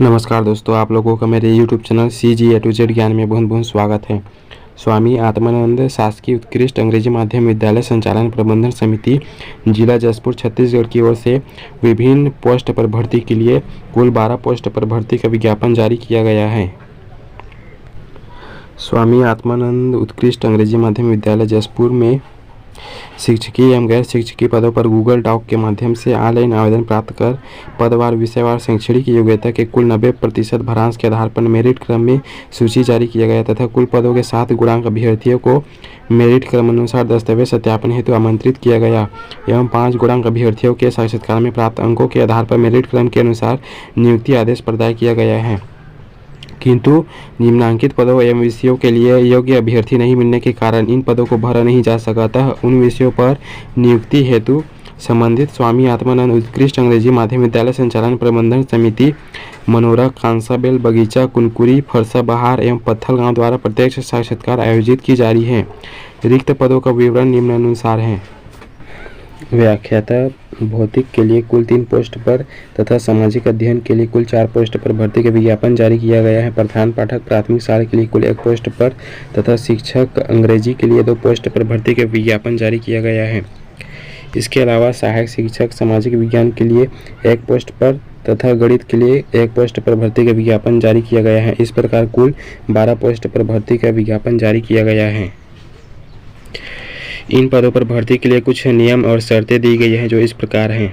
नमस्कार दोस्तों, आप लोगों का मेरे YouTube channel CG A to Z ज्ञान में बहुत बहुत स्वागत है। स्वामी आत्मानंद शासकीय उत्कृष्ट अंग्रेजी माध्यम विद्यालय संचालन प्रबंधन समिति जिला जसपुर छत्तीसगढ़ की ओर से विभिन्न पोस्ट पर भर्ती के लिए कुल 12 पोस्ट पर भर्ती का विज्ञापन जारी किया गया है। स्वामी आत्मानंद उत्कृष्ट अंग्रेजी माध्यम विद्यालय जसपुर में शिक्षकीय एवं गैर शिक्षकीय पदों पर गूगल डॉक के माध्यम से ऑनलाइन आवेदन प्राप्त कर पदवार विषयवार शैक्षणिक योग्यता के कुल 90% भरांश के आधार पर मेरिट क्रम में सूची जारी किया गया तथा कुल पदों के 7 गुणांक अभ्यर्थियों को मेरिट क्रम अनुसार दस्तावेज सत्यापन हेतु आमंत्रित किया गया एवं 5 गुणांक अभ्यर्थियों के साक्षात्कार में प्राप्त अंकों के आधार पर मेरिट क्रम के अनुसार नियुक्ति आदेश प्रदान किया गया है। किंतु निम्नांकित पदों एवं विषयों के लिए योग्य अभ्यर्थी नहीं मिलने के कारण इन पदों को भरा नहीं जा सका। अतः उन विषयों पर नियुक्ति हेतु संबंधित स्वामी आत्मानंद उत्कृष्ट अंग्रेजी माध्यम विद्यालय संचालन प्रबंधन समिति मनोरा, कांसाबेल, बगीचा, कुनकुरी, फरसा बहार एवं पत्थल गांव द्वारा प्रत्यक्ष साक्षात्कार आयोजित की जा रही है। रिक्त पदों का विवरण निम्नानुसार है। व्याख्याता भौतिक के लिए कुल 3 पोस्ट पर तथा सामाजिक अध्ययन के लिए कुल 4 पोस्ट पर भर्ती का विज्ञापन जारी किया गया है। प्रधान पाठक प्राथमिक शाला के लिए कुल 1 पोस्ट पर तथा शिक्षक अंग्रेजी के लिए 2 पोस्ट पर भर्ती का विज्ञापन जारी किया गया है। इसके अलावा सहायक शिक्षक सामाजिक विज्ञान के लिए 1 पोस्ट पर तथा गणित के लिए 1 पोस्ट पर भर्ती का विज्ञापन जारी किया गया है। इस प्रकार कुल 12 पोस्ट पर भर्ती का विज्ञापन जारी किया गया है। इन पदों पर भर्ती के लिए कुछ नियम और शर्तें दी गई हैं जो इस प्रकार हैं।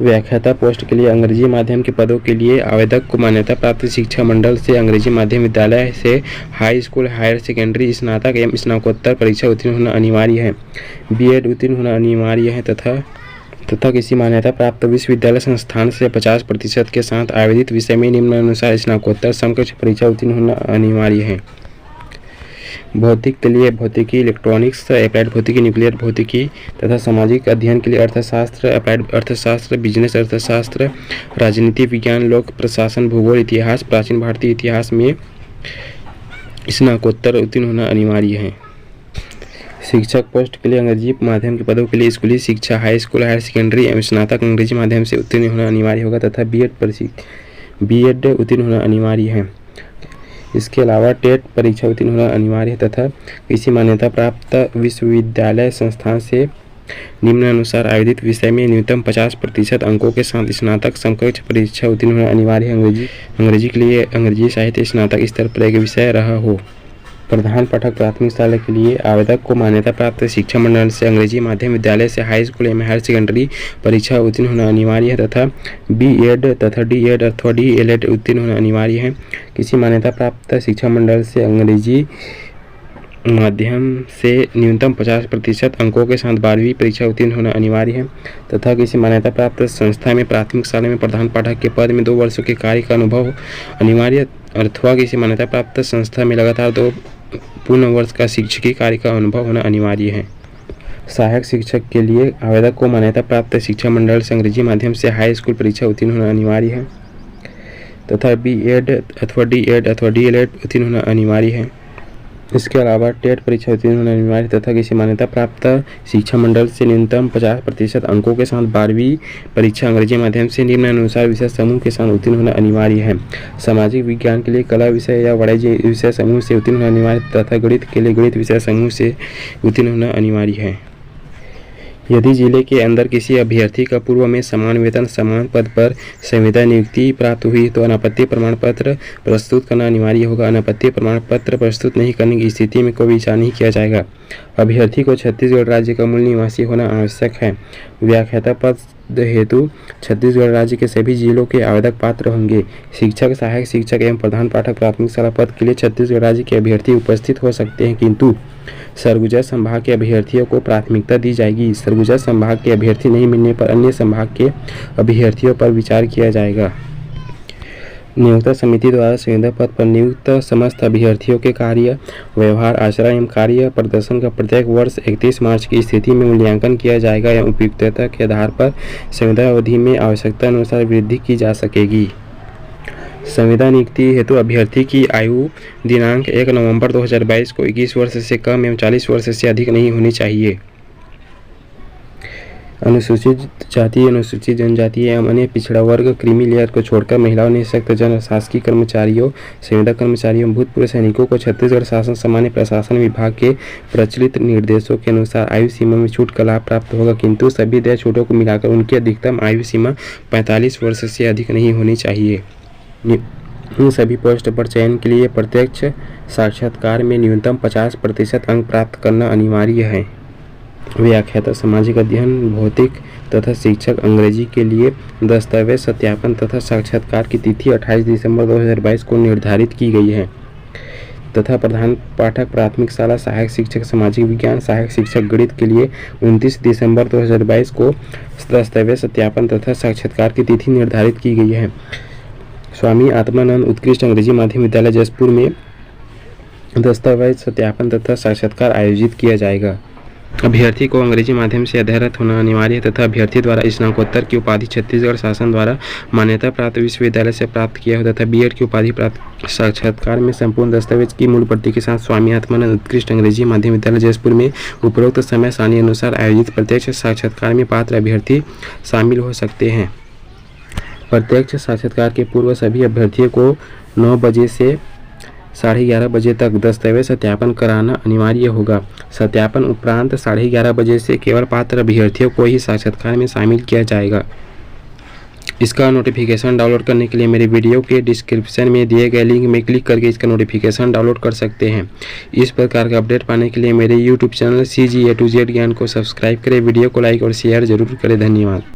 व्याख्याता पोस्ट के लिए अंग्रेजी माध्यम के पदों के लिए आवेदक को मान्यता प्राप्त शिक्षा मंडल से अंग्रेजी माध्यम विद्यालय से हाई स्कूल, हायर सेकेंडरी, स्नातक एवं स्नातकोत्तर परीक्षा उत्तीर्ण होना अनिवार्य है। B.Ed उत्तीर्ण होना अनिवार्य है तथा किसी मान्यता प्राप्त विश्वविद्यालय संस्थान से 50% के साथ आवेदित विषय में निम्नानुसार स्नातकोत्तर समकक्ष परीक्षा उत्तीर्ण होना अनिवार्य है। भौतिक के लिए भौतिकी, इलेक्ट्रॉनिक्स, अप्लाइड भौतिकी, न्यूक्लियर भौतिकी तथा सामाजिक अध्ययन के लिए अर्थशास्त्र, अप्लाइड अर्थशास्त्र, बिजनेस अर्थशास्त्र, राजनीति विज्ञान, लोक प्रशासन, भूगोल, इतिहास, प्राचीन भारतीय इतिहास में स्नातकोत्तर उत्तीर्ण होना अनिवार्य है। शिक्षक पोस्ट के लिए अंग्रेजी माध्यम के पदों के लिए स्कूली शिक्षा, हाई स्कूल, हायर सेकेंडरी एवं स्नातक अंग्रेजी माध्यम से उत्तीर्ण होना अनिवार्य होगा तथा B.Ed उत्तीर्ण होना अनिवार्य है। इसके अलावा टेट परीक्षा उत्तीर्ण होना अनिवार्य है तथा किसी मान्यता प्राप्त विश्वविद्यालय संस्थान से निम्नानुसार आवेदित विषय में न्यूनतम 50% अंकों के साथ स्नातक समकक्ष परीक्षा उत्तीर्ण होना अनिवार्य है। अंग्रेजी के लिए अंग्रेजी साहित्य स्नातक स्तर पर एक विषय रहा हो। प्रधान पाठक प्राथमिक शाला के लिए आवेदक को मान्यता प्राप्त शिक्षा मंडल से अंग्रेजी माध्यम विद्यालय से हाई स्कूल एवं हायर सेकेंडरी परीक्षा उत्तीर्ण होना अनिवार्य है तथा B.Ed तथा D.Ed अथवा D.LED उत्तीर्ण होना अनिवार्य है। किसी मान्यता प्राप्त शिक्षा मंडल से अंग्रेजी माध्यम से न्यूनतम 50% अंकों के साथ 12वीं परीक्षा उत्तीर्ण होना अनिवार्य है तथा किसी मान्यता प्राप्त संस्था में प्राथमिक शाला में प्रधान पाठक के पद में 2 वर्षों के कार्य का अनुभव अनिवार्य अथवा किसी मान्यता प्राप्त संस्था में लगातार 2 पूर्ण वर्ष का शिक्षकीय कार्य का अनुभव होना अनिवार्य है। सहायक शिक्षक के लिए आवेदक को मान्यता प्राप्त शिक्षा मंडल से अंग्रेजी माध्यम से हाई स्कूल परीक्षा उत्तीर्ण होना अनिवार्य है तथा B.Ed अथवा D.Ed अथवा D.LED उत्तीर्ण होना अनिवार्य है। इसके अलावा टेट परीक्षा उत्तीर्ण होना अनिवार्य तथा किसी मान्यता प्राप्त शिक्षा मंडल से न्यूनतम 50% अंकों के साथ 12वीं परीक्षा अंग्रेजी माध्यम से निम्नानुसार विषय समूह के साथ उत्तीर्ण होना अनिवार्य है। सामाजिक विज्ञान के लिए कला विषय या वाणिज्य विषय समूह से उत्तीर्ण होना अनिवार्य तथा गणित के लिए गणित विषय समूह से उत्तीर्ण होना अनिवार्य है। यदि जिले के अंदर किसी अभ्यर्थी का पूर्व में समान वेतन समान पद पर संविदा नियुक्ति प्राप्त हुई तो अनापत्ति प्रमाण पत्र प्रस्तुत करना अनिवार्य होगा। अनापत्ति प्रमाण पत्र प्रस्तुत नहीं करने की स्थिति में कोई विचार नहीं किया जाएगा। अभ्यर्थी को छत्तीसगढ़ राज्य का मूल निवासी होना आवश्यक है। व्याख्याता पद हेतु छत्तीसगढ़ राज्य के सभी जिलों के आवेदक पात्र होंगे। शिक्षक, सहायक शिक्षक एवं प्रधान पाठक प्राथमिक शाला पद के लिए छत्तीसगढ़ राज्य के अभ्यर्थी उपस्थित हो सकते हैं किंतु सरगुजा संभाग के अभ्यर्थियों को प्राथमिकता दी जाएगी। सरगुजा संभाग के अभ्यर्थी नहीं मिलने पर अन्य संभाग के अभ्यर्थियों पर विचार किया जाएगा। नियोक्ता समिति द्वारा संविदा पद पर नियुक्त समस्त अभ्यर्थियों के कार्य, व्यवहार, आचरण एवं कार्य प्रदर्शन का प्रत्येक वर्ष 31 मार्च की स्थिति में मूल्यांकन किया जाएगा एवं उपयुक्तता के आधार पर संविदा अवधि में आवश्यकता अनुसार वृद्धि की जा सकेगी। संविदा नियुक्ति हेतु अभ्यर्थी की आयु दिनांक 1 नवंबर 2022 को 21 वर्ष से कम एवं 40 वर्ष से अधिक नहीं होनी चाहिए। अनुसूचित जाति, अनुसूचित जनजाति एवं अन्य पिछड़ा वर्ग क्रीमी लेयर को छोड़कर महिलाओं, निःशक्त जन, शासकीय कर्मचारियों, संविदा कर्मचारियों, भूतपूर्व सैनिकों को छत्तीसगढ़ शासन सामान्य प्रशासन विभाग के प्रचलित निर्देशों के अनुसार आयु सीमा में छूट का लाभ प्राप्त होगा, किंतु सभी देय छूटों को मिलाकर उनकी अधिकतम आयु सीमा 45 वर्ष से अधिक नहीं होनी चाहिए। इन सभी पोस्ट पर चयन के लिए प्रत्यक्ष साक्षात्कार में न्यूनतम 50% अंक प्राप्त करना अनिवार्य है। व्याख्याता सामाजिक अध्ययन, भौतिक तथा शिक्षक अंग्रेजी के लिए दस्तावेज सत्यापन तथा साक्षात्कार की तिथि 28 दिसंबर 2022 को निर्धारित की गई है तथा प्रधान पाठक प्राथमिक शाला सहायक शिक्षक सामाजिक विज्ञान, सहायक शिक्षक गणित के लिए 29 दिसंबर 2022 को दस्तावेज सत्यापन तथा साक्षात्कार की तिथि निर्धारित की गई है। स्वामी आत्मानंद उत्कृष्ट अंग्रेजी माध्यम विद्यालय जसपुर में दस्तावेज सत्यापन तथा साक्षात्कार आयोजित किया जाएगा। अभ्यर्थी को अंग्रेजी माध्यम से अध्ययनरत होना अनिवार्य है तथा अभ्यर्थी द्वारा स्नातकोत्तर की उपाधि छत्तीसगढ़ शासन द्वारा मान्यता प्राप्त विश्वविद्यालय से प्राप्त किया हो तथा बीएड की उपाधि प्राप्त। साक्षात्कार में संपूर्ण दस्तावेज की मूल प्रति के साथ स्वामी आत्मानंद उत्कृष्ट अंग्रेजी माध्यम विद्यालय जसपुर में उपरोक्त समय सारणी अनुसार आयोजित प्रत्यक्ष साक्षात्कार में पात्र अभ्यर्थी शामिल हो सकते हैं। प्रत्यक्ष साक्षात्कार के पूर्व सभी अभ्यर्थियों को 9 बजे से 11:30 बजे तक दस्तावेज सत्यापन कराना अनिवार्य होगा। सत्यापन उपरांत 11:30 बजे से केवल पात्र अभ्यर्थियों को ही साक्षात्कार में शामिल किया जाएगा। इसका नोटिफिकेशन डाउनलोड करने के लिए मेरे वीडियो के डिस्क्रिप्शन में दिए गए लिंक में क्लिक करके इसका नोटिफिकेशन डाउनलोड कर सकते हैं। इस प्रकार का अपडेट पाने के लिए मेरे YouTube channel CG A to Z ज्ञान को सब्सक्राइब करें, वीडियो को लाइक और शेयर जरूर करें। धन्यवाद।